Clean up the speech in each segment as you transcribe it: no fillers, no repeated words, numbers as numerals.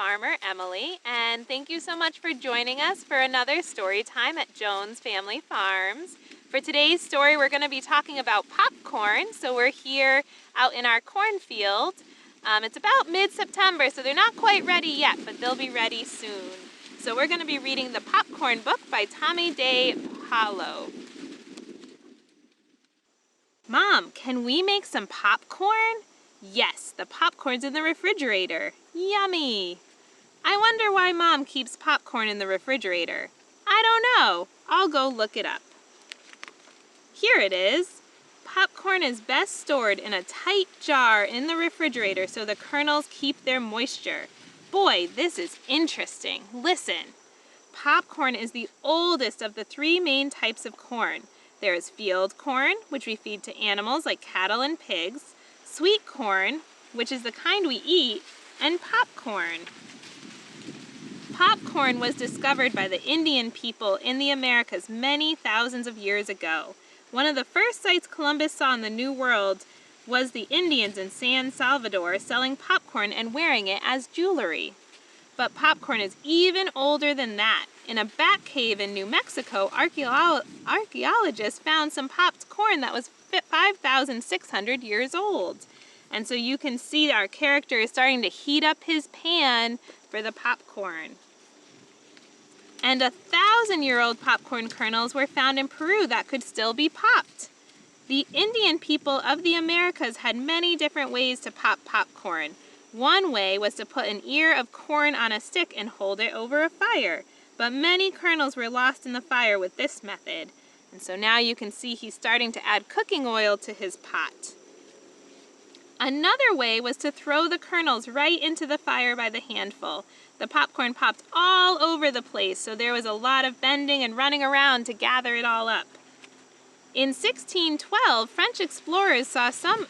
farmer, Emily, and thank you so much for joining us for another story time at Jones Family Farms. For today's story, we're going to be talking about popcorn. So we're here out in our cornfield. It's about mid-September, so they're not quite ready yet, but they'll be ready soon. So we're going to be reading The Popcorn Book by Tomie DePaola. Mom, can we make some popcorn? Yes, the popcorn's in the refrigerator. Yummy! I wonder why Mom keeps popcorn in the refrigerator. I don't know. I'll go look it up. Here it is. Popcorn is best stored in a tight jar in the refrigerator so the kernels keep their moisture. Boy, this is interesting. Listen. Popcorn is the oldest of the three main types of corn. There is field corn, which we feed to animals like cattle and pigs, sweet corn, which is the kind we eat, and popcorn. Popcorn was discovered by the Indian people in the Americas many thousands of years ago. One of the first sights Columbus saw in the New World was the Indians in San Salvador selling popcorn and wearing it as jewelry. But popcorn is even older than that. In a bat cave in New Mexico, archaeologists found some popped corn that was 5,600 years old. And so you can see our character is starting to heat up his pan for the popcorn. And 1,000-year-old popcorn kernels were found in Peru that could still be popped. The Indian people of the Americas had many different ways to pop popcorn. One way was to put an ear of corn on a stick and hold it over a fire. But many kernels were lost in the fire with this method. And so now you can see he's starting to add cooking oil to his pot. Another way was to throw the kernels right into the fire by the handful. The popcorn popped all over the place, so there was a lot of bending and running around to gather it all up. In 1612, French explorers saw some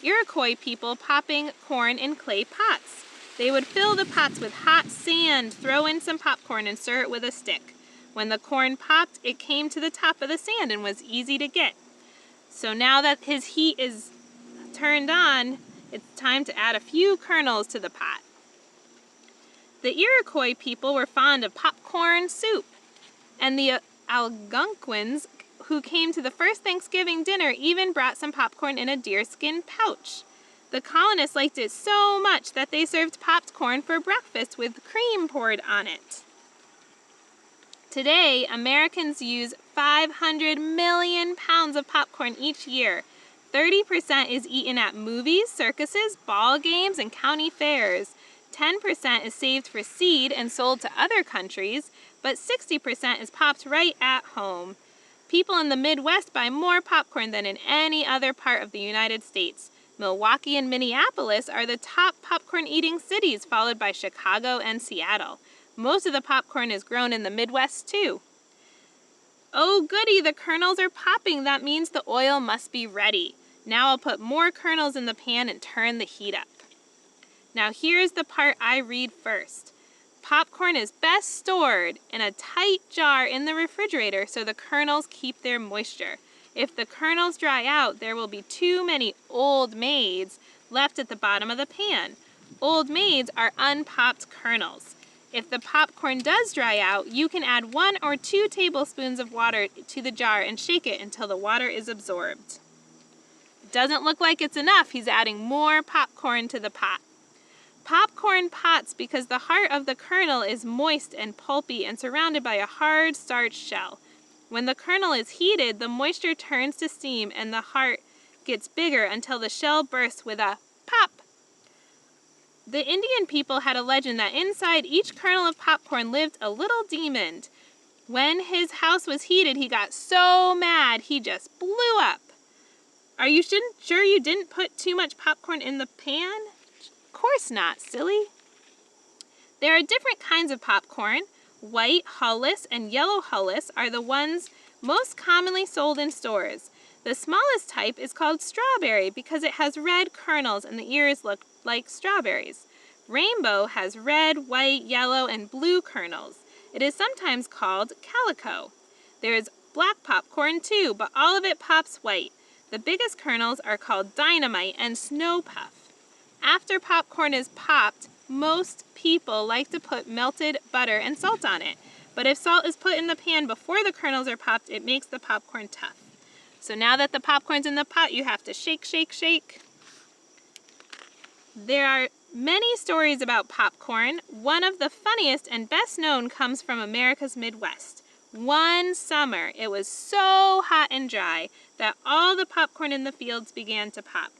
Iroquois people popping corn in clay pots. They would fill the pots with hot sand, throw in some popcorn, and stir it with a stick. When the corn popped, it came to the top of the sand and was easy to get. So now that his heat is turned on, it's time to add a few kernels to the pot. The Iroquois people were fond of popcorn soup, and the Algonquins who came to the first Thanksgiving dinner even brought some popcorn in a deerskin pouch. The colonists liked it so much that they served popcorn for breakfast with cream poured on it. Today, Americans use 500 million pounds of popcorn each year. 30% is eaten at movies, circuses, ball games, and county fairs. 10% is saved for seed and sold to other countries, but 60% is popped right at home. People in the Midwest buy more popcorn than in any other part of the United States. Milwaukee and Minneapolis are the top popcorn-eating cities, followed by Chicago and Seattle. Most of the popcorn is grown in the Midwest, too. Oh, goody, the kernels are popping. That means the oil must be ready. Now I'll put more kernels in the pan and turn the heat up. Now here's the part I read first. Popcorn is best stored in a tight jar in the refrigerator so the kernels keep their moisture. If the kernels dry out, there will be too many old maids left at the bottom of the pan. Old maids are unpopped kernels. If the popcorn does dry out, you can add 1 or 2 tablespoons of water to the jar and shake it until the water is absorbed. Doesn't look like it's enough. He's adding more popcorn to the pot. Popcorn pots because the heart of the kernel is moist and pulpy and surrounded by a hard starch shell. When the kernel is heated, the moisture turns to steam and the heart gets bigger until the shell bursts with a pop. The Indian people had a legend that inside each kernel of popcorn lived a little demon. When his house was heated, he got so mad he just blew up. Are you sure you didn't put too much popcorn in the pan? Of course not, silly. There are different kinds of popcorn. White, hull-less, and yellow hull-less are the ones most commonly sold in stores. The smallest type is called strawberry because it has red kernels and the ears look like strawberries. Rainbow has red, white, yellow, and blue kernels. It is sometimes called calico. There is black popcorn too, but all of it pops white. The biggest kernels are called dynamite and snow puff. After popcorn is popped, Most people like to put melted butter and salt on it. But if salt is put in the pan before the kernels are popped, it makes the popcorn tough. So now that the popcorn's in the pot, you have to shake, shake, shake. There are many stories about popcorn. One of the funniest and best known comes from America's Midwest. One summer, it was so hot and dry that all the popcorn in the fields began to pop.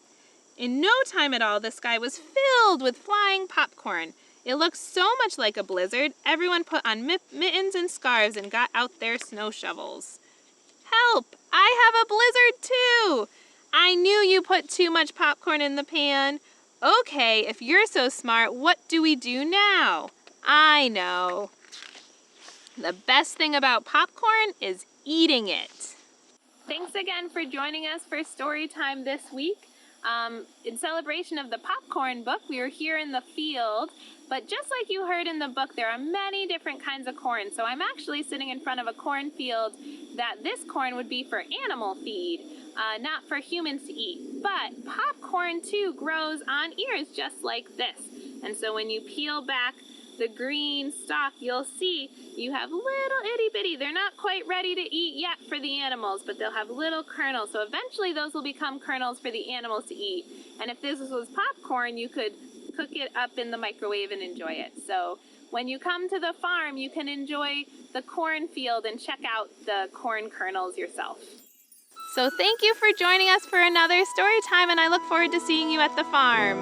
In no time at all, the sky was filled with flying popcorn. It looked so much like a blizzard, everyone put on mittens and scarves and got out their snow shovels. Help! I have a blizzard too! I knew you put too much popcorn in the pan. Okay, if you're so smart, what do we do now? I know. The best thing about popcorn is eating it. Thanks again for joining us for Storytime this week. In celebration of the popcorn book, we are here in the field, but just like you heard in the book, there are many different kinds of corn. So I'm actually sitting in front of a cornfield that this corn would be for animal feed, not for humans to eat. But popcorn too grows on ears just like this. And so when you peel back the green stalk, you'll see you have little itty bitty. They're not quite ready to eat yet for the animals, but they'll have little kernels. So eventually those will become kernels for the animals to eat. And if this was popcorn, you could cook it up in the microwave and enjoy it. So when you come to the farm, you can enjoy the cornfield and check out the corn kernels yourself. So thank you for joining us for another story time, and I look forward to seeing you at the farm.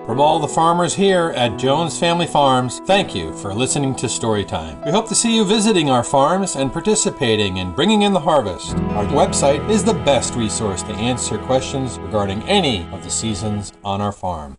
From all the farmers here at Jones Family Farms, thank you for listening to Storytime. We hope to see you visiting our farms and participating in bringing in the harvest. Our website is the best resource to answer questions regarding any of the seasons on our farm.